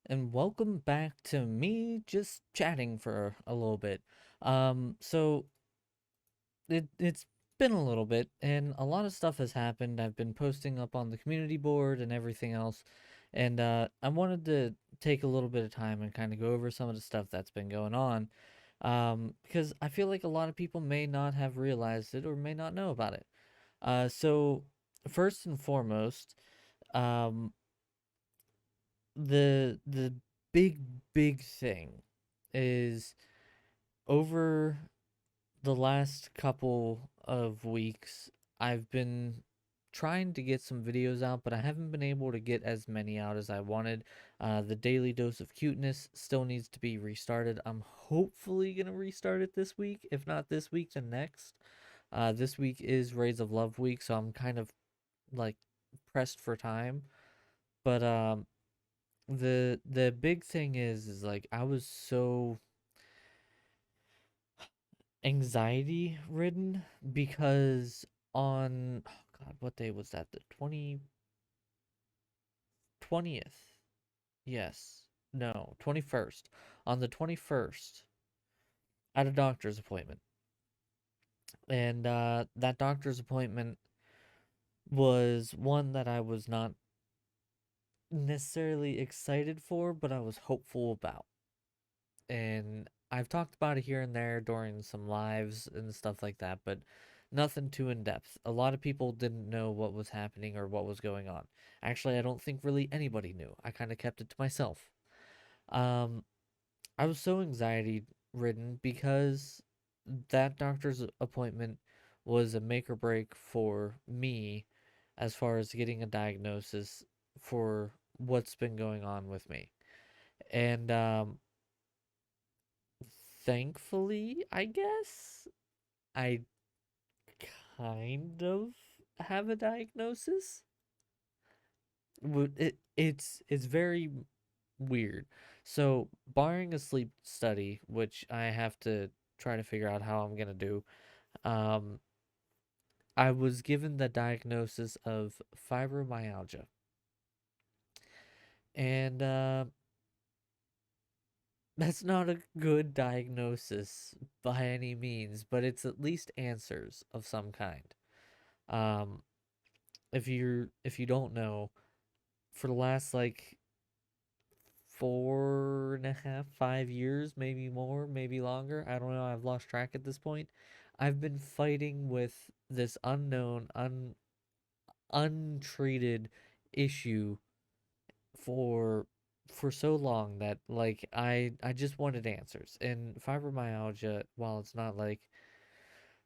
and welcome back to me just chatting for a little bit. So it's been a little bit, and a lot of stuff has happened. I've been posting up on the community board and everything else, and I wanted to take a little bit of time and kind of go over some of the stuff that's been going on, because I feel like a lot of people may not have realized it or may not know about it. So first and foremost, um, the big thing is over the last couple of weeks I've been trying to get some videos out, but I haven't been able to get as many out as I wanted. The daily dose of cuteness still needs to be restarted. I'm hopefully gonna restart it this week. If not this week, then next. This week is Rays of Love week, so I'm kind of like pressed for time. But the big thing is like I was so anxiety ridden because on oh god, what day was that? The 20th. Yes. No, 21st. On the 21st, I had a doctor's appointment. And that doctor's appointment was one that I was not necessarily excited for, but I was hopeful about. And I've talked about it here and there during some lives and stuff like that, but nothing too in depth. A lot of people didn't know what was happening or what was going on. Actually, I don't think really anybody knew. I kind of kept it to myself. Um, I was so anxiety ridden because that doctor's appointment was a make or break for me as far as getting a diagnosis for what's been going on with me. And thankfully, I guess, I kind of have a diagnosis. It's very weird. So, barring a sleep study, which I have to try to figure out how I'm gonna do, um, I was given the diagnosis of fibromyalgia, and that's not a good diagnosis by any means, but it's at least answers of some kind. Um, if you don't know, for the last like 4.5, 5 years, maybe more, maybe longer. I don't know. I've lost track at this point. I've been fighting with this untreated issue for so long that like I just wanted answers. And fibromyalgia, while it's not like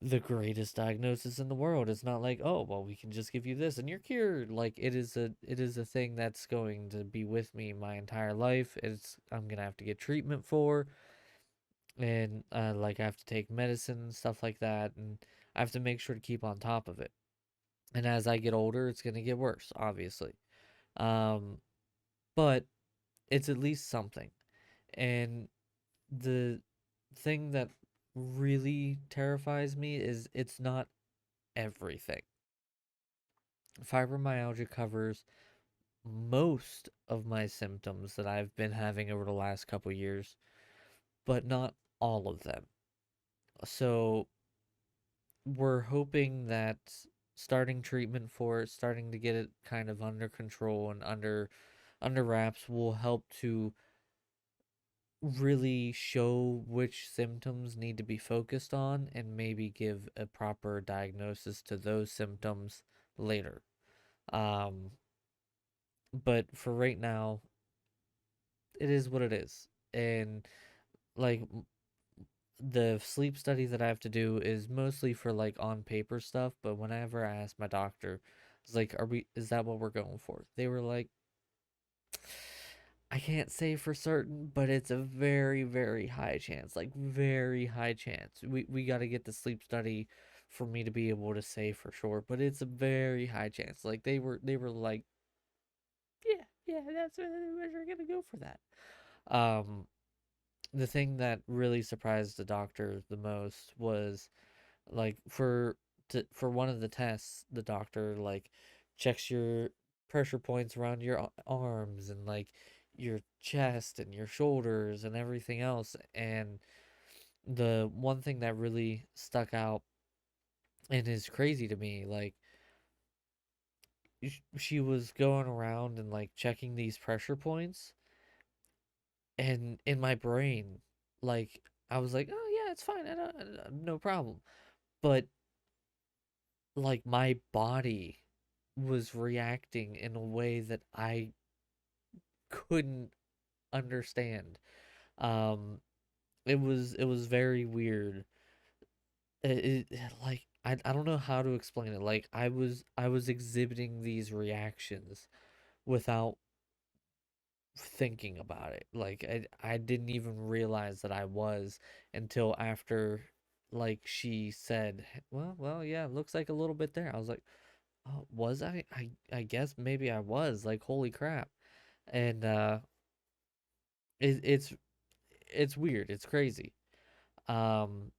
the greatest diagnosis in the world. It's not like, oh, well, we can just give you this and you're cured. Like it is a thing that's going to be with me my entire life. It's I'm gonna have to get treatment for, and like I have to take medicine and stuff like that, and I have to make sure to keep on top of it. And as I get older, it's gonna get worse, obviously. Um, but it's at least something. And the thing that really terrifies me is it's not everything. Fibromyalgia covers most of my symptoms that I've been having over the last couple years, but not all of them. So we're hoping that starting treatment for it, starting to get it kind of under control and under wraps will help to really show which symptoms need to be focused on and maybe give a proper diagnosis to those symptoms later. Um, but for right now, it is what it is. And like the sleep study that I have to do is mostly for like on paper stuff, but whenever I asked my doctor, it's like, is that what we're going for? They were like, I can't say for certain, but it's a very, very high chance, like very high chance. We got to get the sleep study for me to be able to say for sure, but it's a very high chance. Like they were like, yeah, yeah, that's we're gonna go for that. Um, the thing that really surprised the doctor the most was like for one of the tests, the doctor like checks your pressure points around your arms and like your chest and your shoulders and everything else. And the one thing that really stuck out and is crazy to me, like she was going around and like checking these pressure points, and in my brain, like I was like, oh yeah, it's fine, no problem. But like my body was reacting in a way that I couldn't understand. Um, it was very weird. Like I don't know how to explain it. Like I was exhibiting these reactions without thinking about it. Like I didn't even realize that I was until after like she said, well, yeah, looks like a little bit there. I was like, oh, was I? I guess maybe I was. Like, holy crap. And it, it's weird. It's crazy. Um,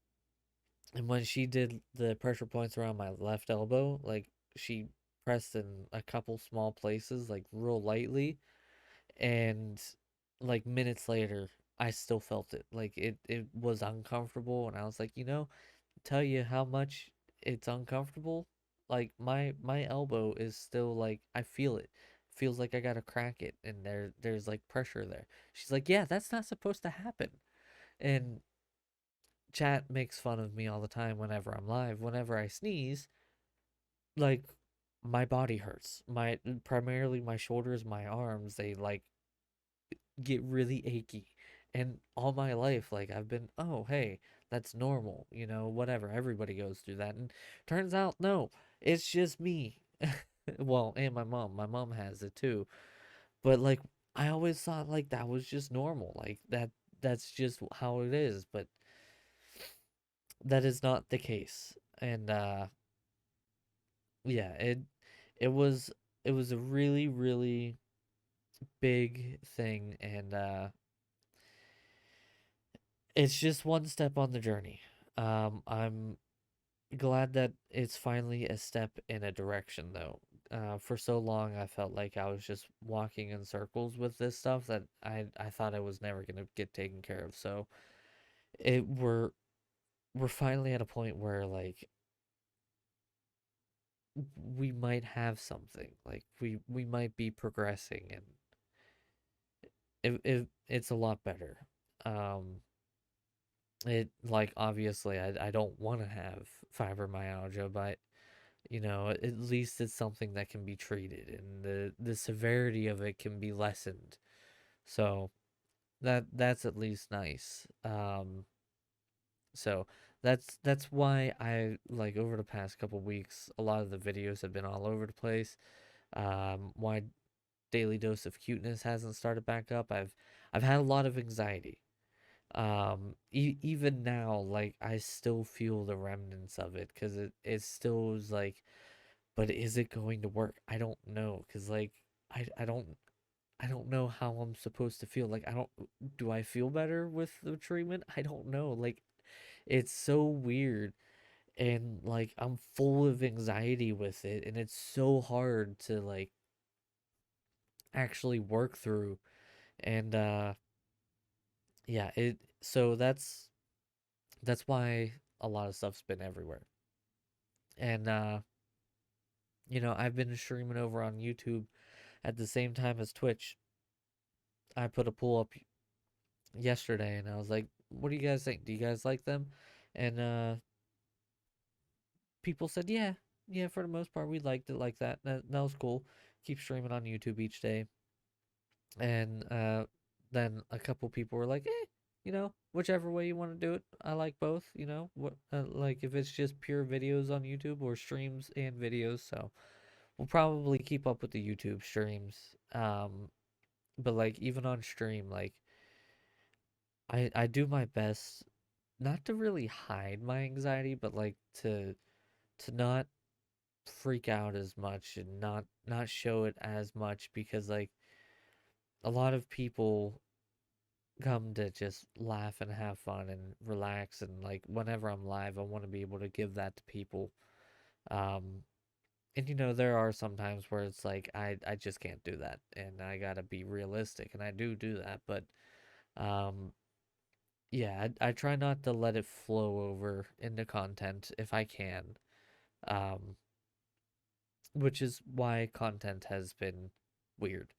and when she did the pressure points around my left elbow, like she pressed in a couple small places, like real lightly, and like minutes later, I still felt it. Like it was uncomfortable, and I was like, tell you how much it's uncomfortable. Like my elbow is still like I feel it. Feels like I gotta crack it, and there's like pressure there. She's like, yeah, that's not supposed to happen. And chat makes fun of me all the time whenever I'm live. Whenever I sneeze, like my body hurts. My primarily my shoulders, my arms, they like get really achy. And all my life, like I've been, oh hey, that's normal, whatever. Everybody goes through that. And turns out, no, it's just me. Well, and my mom. My mom has it too. But like I always thought like that was just normal. Like that's just how it is. But that is not the case. And yeah, it was it was a really, really big thing, and it's just one step on the journey. I'm glad that it's finally a step in a direction, though. For so long, I felt like I was just walking in circles with this stuff that I thought I was never gonna get taken care of. So it we're finally at a point where like we might have something, like we might be progressing, and it's a lot better. Um, it like obviously I don't want to have fibromyalgia, but at least it's something that can be treated, and the severity of it can be lessened. So that's at least nice. So that's why I like over the past couple weeks, a lot of the videos have been all over the place. Why Daily Dose of Cuteness hasn't started back up. I've had a lot of anxiety. Even now, like I still feel the remnants of it, because it still is like, but is it going to work? I don't know, because like I don't know how I'm supposed to feel. Like I don't do I feel better with the treatment? I don't know. Like it's so weird, and like I'm full of anxiety with it, and it's so hard to like actually work through. And yeah, it so that's why a lot of stuff's been everywhere. And I've been streaming over on YouTube at the same time as Twitch. I put a poll up yesterday, and I was like, what do you guys think? Do you guys like them? And people said, yeah, yeah, for the most part we liked it like that. That was cool. Keep streaming on YouTube each day. And then a couple people were like, whichever way you want to do it, I like both. What like if it's just pure videos on YouTube or streams and videos. So we'll probably keep up with the YouTube streams. But like even on stream, like I do my best not to really hide my anxiety, but like to not freak out as much, and not show it as much, because like a lot of people come to just laugh and have fun and relax, and like whenever I'm live, I want to be able to give that to people. Um and there are some times where it's like I just can't do that, and I gotta be realistic, and I do that, but um yeah, I try not to let it flow over into content if I can, um which is why content has been weird.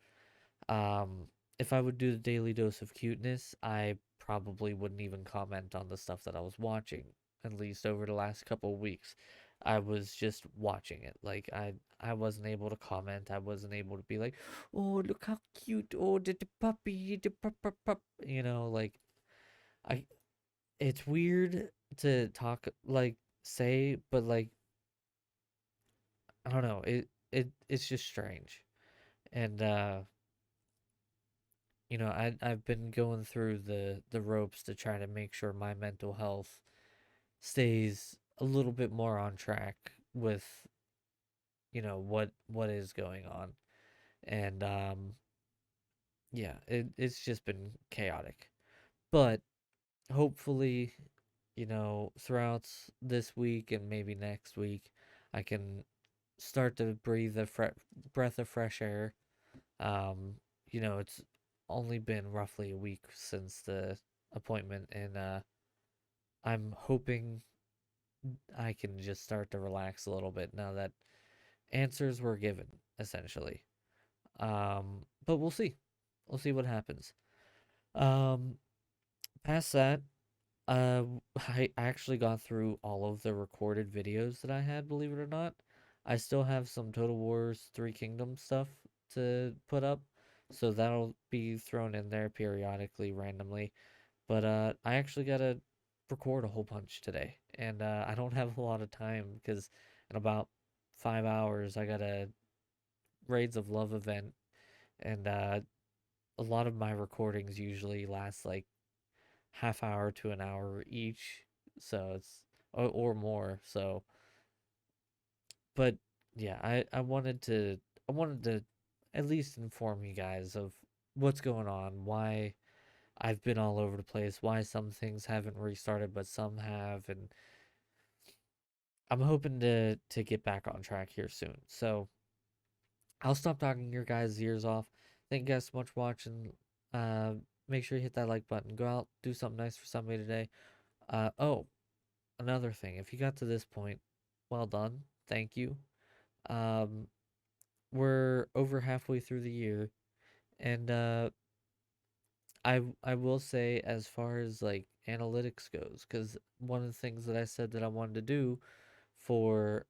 Um, if I would do the daily dose of cuteness, I probably wouldn't even comment on the stuff that I was watching, at least over the last couple of weeks. I was just watching it. Like I wasn't able to comment. I wasn't able to be like, "Oh, look how cute. Oh, the puppy, the pup pup pup." Like I it's weird to talk like say, but like I don't know. It's just strange. And I've been going through the ropes to try to make sure my mental health stays a little bit more on track with what is going on. And yeah, it's just been chaotic. But hopefully, throughout this week and maybe next week, I can start to breathe a breath of fresh air. Um, it's only been roughly a week since the appointment, and I'm hoping I can just start to relax a little bit now that answers were given, essentially. But we'll see. We'll see what happens. Um, Past that, uh, I actually got through all of the recorded videos that I had, believe it or not. I still have some Total Wars Three Kingdoms stuff to put up, so that'll be thrown in there periodically, randomly. But I actually gotta record a whole bunch today, and I don't have a lot of time because in about 5 hours I got a Raids of Love event, and a lot of my recordings usually last like half hour to an hour each, so it's or more. So, but yeah, I wanted to at least inform you guys of what's going on, why I've been all over the place, why some things haven't restarted but some have, and I'm hoping to get back on track here soon. So I'll stop talking your guys' ears off. Thank you guys so much for watching. Uh, Make sure you hit that like button. Go out, do something nice for somebody today. Oh, another thing. If you got to this point, well done. Thank you. Um, we're over halfway through the year, and I will say as far as like analytics goes, because one of the things that I said that I wanted to do for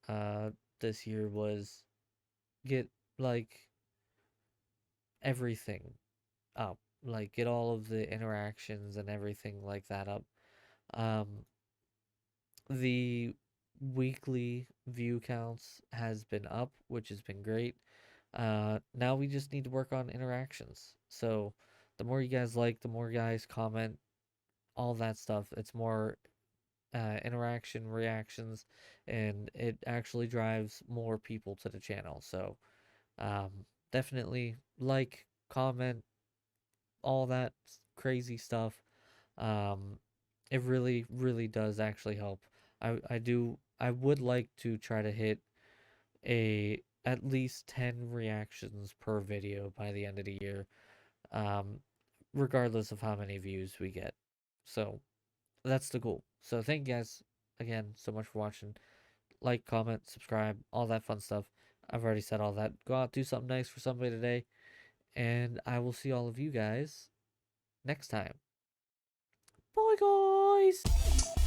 this year was get like everything up, like get all of the interactions and everything like that up. Um, the weekly view counts has been up, which has been great. Now we just need to work on interactions. So the more you guys like, the more guys comment, all that stuff. It's more interaction, reactions, and it actually drives more people to the channel. So um, definitely like, comment, all that crazy stuff. Um, it really, really does actually help. I would like to try to hit a at least 10 reactions per video by the end of the year, um, regardless of how many views we get. So that's the goal. So thank you guys again so much for watching. Like, comment, subscribe, all that fun stuff. I've already said all that. Go out, do something nice for somebody today, and I will see all of you guys next time. Bye, guys!